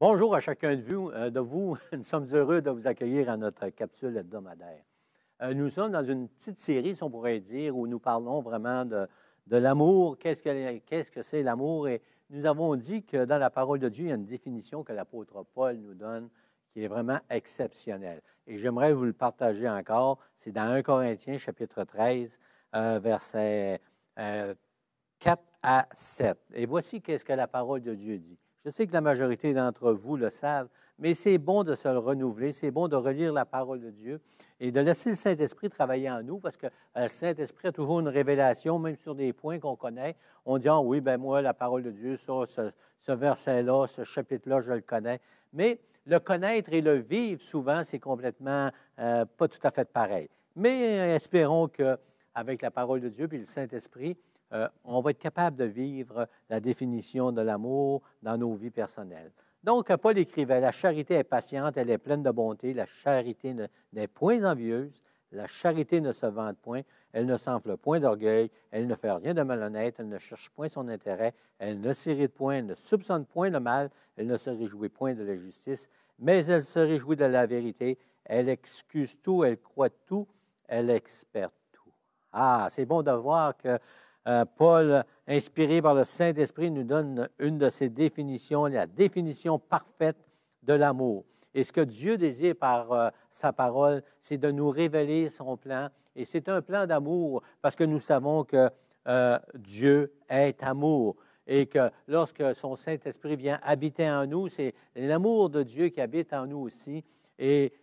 Bonjour à chacun de vous. Nous sommes heureux de vous accueillir à notre capsule hebdomadaire. Nous sommes dans une petite série, si on pourrait dire, où nous parlons vraiment de l'amour. Qu'est-ce que c'est l'amour? Et nous avons dit que dans la parole de Dieu, il y a une définition que l'apôtre Paul nous donne qui est vraiment exceptionnelle. Et j'aimerais vous le partager encore. C'est dans 1 Corinthiens, chapitre 13, versets 4 à 7. Et voici qu'est-ce que la parole de Dieu dit. Je sais que la majorité d'entre vous le savent, mais c'est bon de se le renouveler, c'est bon de relire la parole de Dieu et de laisser le Saint-Esprit travailler en nous, parce que le Saint-Esprit a toujours une révélation, même sur des points qu'on connaît. On dit, ah oui, ben moi, la parole de Dieu, ça, ce verset-là, ce chapitre-là, je le connais. Mais le connaître et le vivre, souvent, c'est complètement pas tout à fait pareil. Mais espérons qu'avec la parole de Dieu et le Saint-Esprit, on va être capable de vivre la définition de l'amour dans nos vies personnelles. Donc, Paul écrivait, « La charité est patiente, elle est pleine de bonté, la charité n'est point envieuse, la charité ne se vante point, elle ne s'enfle point d'orgueil, elle ne fait rien de malhonnête, elle ne cherche point son intérêt, elle ne s'irrite point, elle ne soupçonne point le mal, elle ne se réjouit point de la justice, mais elle se réjouit de la vérité, elle excuse tout, elle croit tout, elle espère tout. » Ah, c'est bon de voir que Paul, inspiré par le Saint-Esprit, nous donne une de ses définitions, la définition parfaite de l'amour. Et ce que Dieu désire par sa parole, c'est de nous révéler son plan. Et c'est un plan d'amour parce que nous savons que Dieu est amour. Et que lorsque son Saint-Esprit vient habiter en nous, c'est l'amour de Dieu qui habite en nous aussi. Et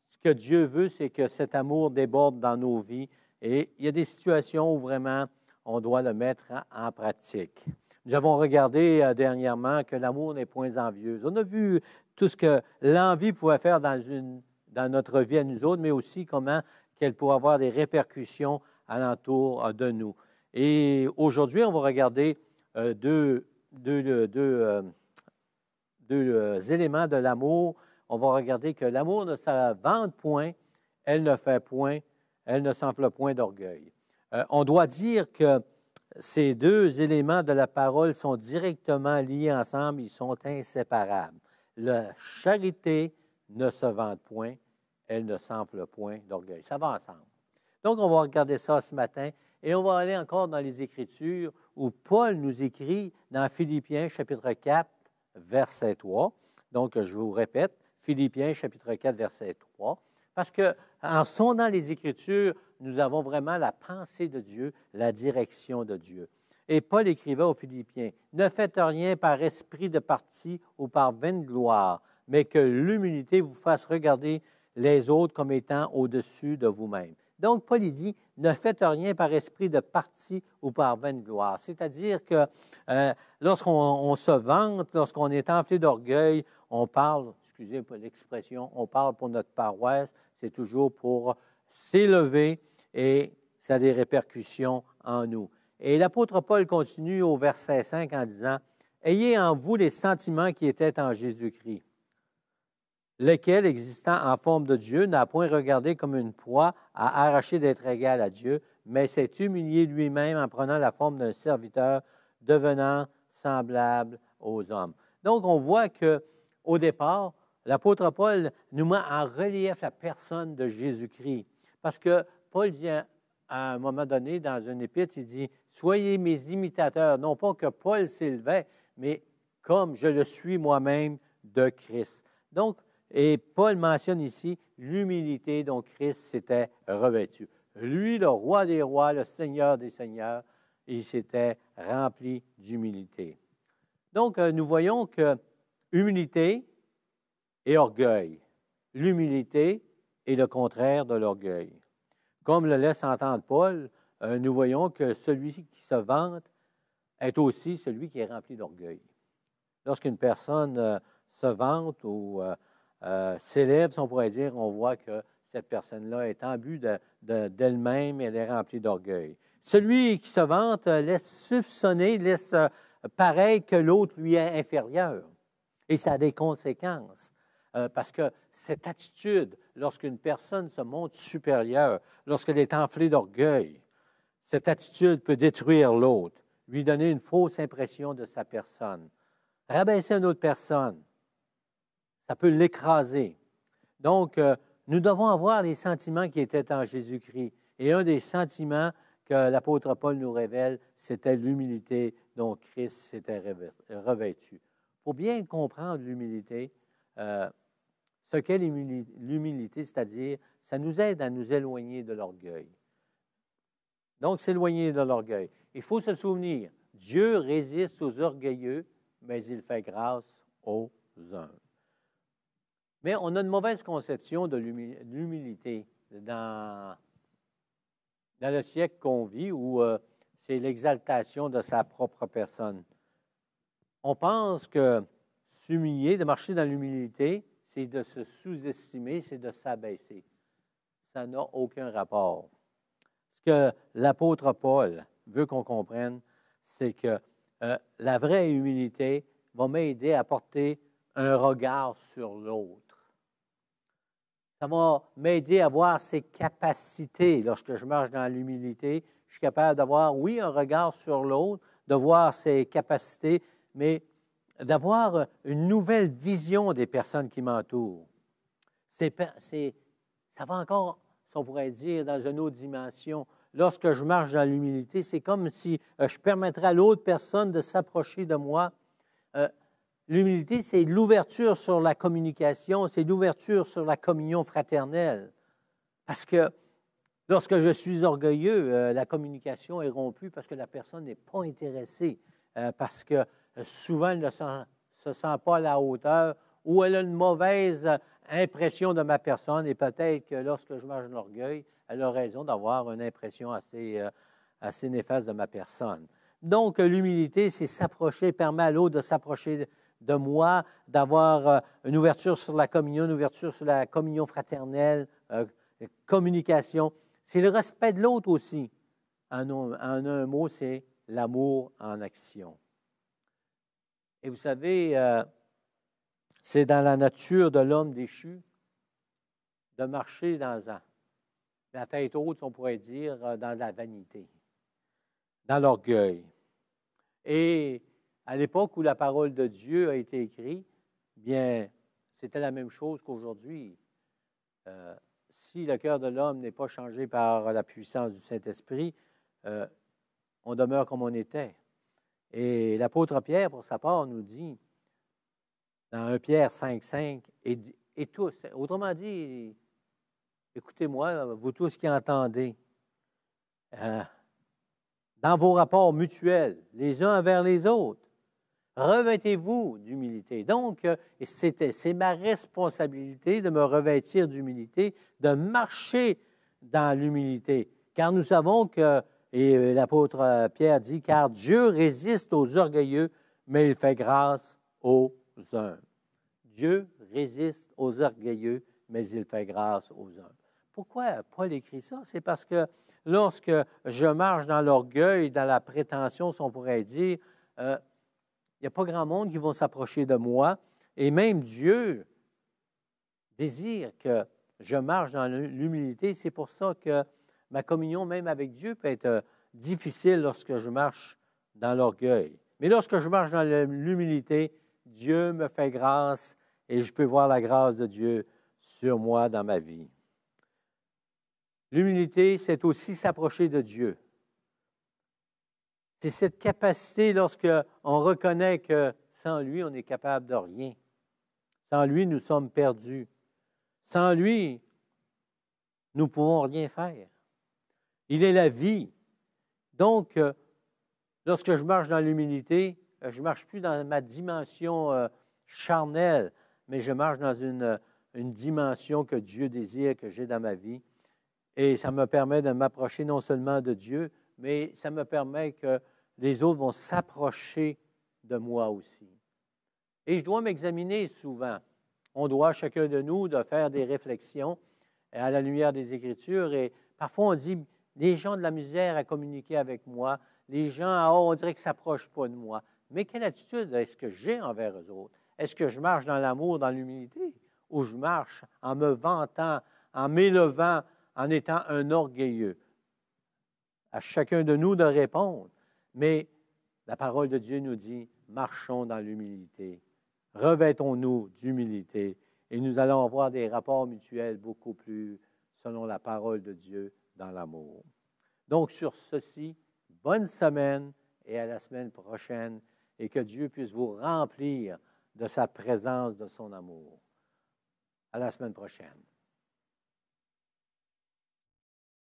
ce que Dieu veut, c'est que cet amour déborde dans nos vies. Et il y a des situations où vraiment on doit le mettre en pratique. Nous avons regardé dernièrement que l'amour n'est point envieux. On a vu tout ce que l'envie pouvait faire dans notre vie à nous autres, mais aussi comment qu'elle pourrait avoir des répercussions alentour de nous. Et aujourd'hui, on va regarder deux éléments de l'amour. On va regarder que l'amour ne se vante point, elle ne fait point, elle ne s'enfle point d'orgueil. On doit dire que ces deux éléments de la parole sont directement liés ensemble, ils sont inséparables. La charité ne se vante point, elle ne s'enfle point d'orgueil. Ça va ensemble. Donc, on va regarder ça ce matin et on va aller encore dans les Écritures où Paul nous écrit dans Philippiens chapitre 4, verset 3. Donc, je vous répète, Philippiens chapitre 4, verset 3. Parce qu'en sondant les Écritures, nous avons vraiment la pensée de Dieu, la direction de Dieu. Et Paul écrivait aux Philippiens, « Ne faites rien par esprit de parti ou par vaine gloire, mais que l'humilité vous fasse regarder les autres comme étant au-dessus de vous-même. » Donc, Paul dit, « Ne faites rien par esprit de parti ou par vaine gloire. » C'est-à-dire que lorsqu'on se vante, lorsqu'on est enflé d'orgueil, on parle, excusez l'expression, on parle pour notre paroisse, c'est toujours pour s'élever et ça a des répercussions en nous. Et l'apôtre Paul continue au verset 5 en disant, « Ayez en vous les sentiments qui étaient en Jésus-Christ, lequel, existant en forme de Dieu, n'a point regardé comme une proie à arracher d'être égal à Dieu, mais s'est humilié lui-même en prenant la forme d'un serviteur, devenant semblable aux hommes. » Donc, on voit qu'au départ, l'apôtre Paul nous met en relief la personne de Jésus-Christ. Parce que Paul dit à un moment donné, dans une épître, il dit, « Soyez mes imitateurs. » Non pas que Paul s'élevait, mais comme je le suis moi-même de Christ. Donc, et Paul mentionne ici l'humilité dont Christ s'était revêtu. Lui, le roi des rois, le Seigneur des seigneurs, il s'était rempli d'humilité. Donc, nous voyons que humilité et orgueil. L'humilité est le contraire de l'orgueil. Comme le laisse entendre Paul, nous voyons que celui qui se vante est aussi celui qui est rempli d'orgueil. Lorsqu'une personne se vante ou s'élève, si on pourrait dire, on voit que cette personne-là est imbue d'elle-même et elle est remplie d'orgueil. Celui qui se vante laisse soupçonner, laisse pareil que l'autre lui est inférieur. Et ça a des conséquences. Parce que cette attitude, lorsqu'une personne se montre supérieure, lorsqu'elle est enflée d'orgueil, cette attitude peut détruire l'autre, lui donner une fausse impression de sa personne, rabaisser une autre personne. ça peut l'écraser. Donc, nous devons avoir les sentiments qui étaient en Jésus-Christ. Et un des sentiments que l'apôtre Paul nous révèle, c'était l'humilité dont Christ s'était revêtu. Pour bien comprendre l'humilité, ce qu'est l'humilité, c'est-à-dire, ça nous aide à nous éloigner de l'orgueil. Donc, s'éloigner de l'orgueil. Il faut se souvenir, Dieu résiste aux orgueilleux, mais il fait grâce aux humbles. Mais on a une mauvaise conception de l'humilité dans le siècle qu'on vit où c'est l'exaltation de sa propre personne. On pense que s'humilier, de marcher dans l'humilité, c'est de se sous-estimer, c'est de s'abaisser. Ça n'a aucun rapport. Ce que l'apôtre Paul veut qu'on comprenne, c'est que la vraie humilité va m'aider à porter un regard sur l'autre. Ça va m'aider à voir ses capacités. Lorsque je marche dans l'humilité, je suis capable d'avoir, oui, un regard sur l'autre, de voir ses capacités, mais d'avoir une nouvelle vision des personnes qui m'entourent. Ça va encore, si on pourrait dire, dans une autre dimension. Lorsque je marche dans l'humilité, c'est comme si je permettrais à l'autre personne de s'approcher de moi. L'humilité, c'est l'ouverture sur la communication, c'est l'ouverture sur la communion fraternelle. Parce que lorsque je suis orgueilleux, la communication est rompue parce que la personne n'est pas intéressée, parce que souvent elle ne se sent pas à la hauteur ou elle a une mauvaise impression de ma personne et peut-être que lorsque je marche dans l'orgueil, elle a raison d'avoir une impression assez néfaste de ma personne. Donc, l'humilité, c'est s'approcher, permet à l'autre de s'approcher de moi, d'avoir une ouverture sur la communion, une ouverture sur la communion fraternelle, communication. C'est le respect de l'autre aussi. En un mot, c'est l'amour en action. Et vous savez, c'est dans la nature de l'homme déchu de marcher dans la tête haute, on pourrait dire, dans la vanité, dans l'orgueil. Et à l'époque où la parole de Dieu a été écrite, bien, c'était la même chose qu'aujourd'hui. Si le cœur de l'homme n'est pas changé par la puissance du Saint-Esprit, on demeure comme on était. Et l'apôtre Pierre, pour sa part, nous dit, dans 1 Pierre 5,5, et tous, autrement dit, écoutez-moi, vous tous qui entendez, dans vos rapports mutuels, les uns envers les autres, revêtez-vous d'humilité. Donc, c'est ma responsabilité de me revêtir d'humilité, de marcher dans l'humilité. Car nous savons que, et l'apôtre Pierre dit, car Dieu résiste aux orgueilleux, mais il fait grâce aux humbles. Dieu résiste aux orgueilleux, mais il fait grâce aux humbles. Pourquoi Paul écrit ça? C'est parce que lorsque je marche dans l'orgueil, dans la prétention, si on pourrait dire, il n'y a pas grand monde qui va s'approcher de moi. Et même Dieu désire que je marche dans l'humilité. C'est pour ça que ma communion, même avec Dieu, peut être difficile lorsque je marche dans l'orgueil. Mais lorsque je marche dans l'humilité, Dieu me fait grâce et je peux voir la grâce de Dieu sur moi dans ma vie. L'humilité, c'est aussi s'approcher de Dieu. C'est cette capacité lorsqu'on reconnaît que sans lui, on n'est capable de rien. Sans lui, nous sommes perdus. Sans lui, nous ne pouvons rien faire. Il est la vie. Donc, lorsque je marche dans l'humilité, je ne marche plus dans ma dimension charnelle, mais je marche dans une dimension que Dieu désire que j'ai dans ma vie. Et ça me permet de m'approcher non seulement de Dieu, mais ça me permet que les autres vont s'approcher de moi aussi. Et je dois m'examiner souvent. On doit, chacun de nous, de faire des réflexions à la lumière des Écritures. Et parfois, on dit, les gens ont de la misère à communiquer avec moi. Les gens, on dirait qu'ils ne s'approchent pas de moi. Mais quelle attitude est-ce que j'ai envers eux autres? Est-ce que je marche dans l'amour, dans l'humilité? Ou je marche en me vantant, en m'élevant, en étant un orgueilleux? À chacun de nous de répondre. Mais la parole de Dieu nous dit, marchons dans l'humilité. revêtons-nous d'humilité et nous allons avoir des rapports mutuels beaucoup plus selon la parole de Dieu dans l'amour. Donc, sur ceci, bonne semaine et à la semaine prochaine et que Dieu puisse vous remplir de sa présence, de son amour. À la semaine prochaine.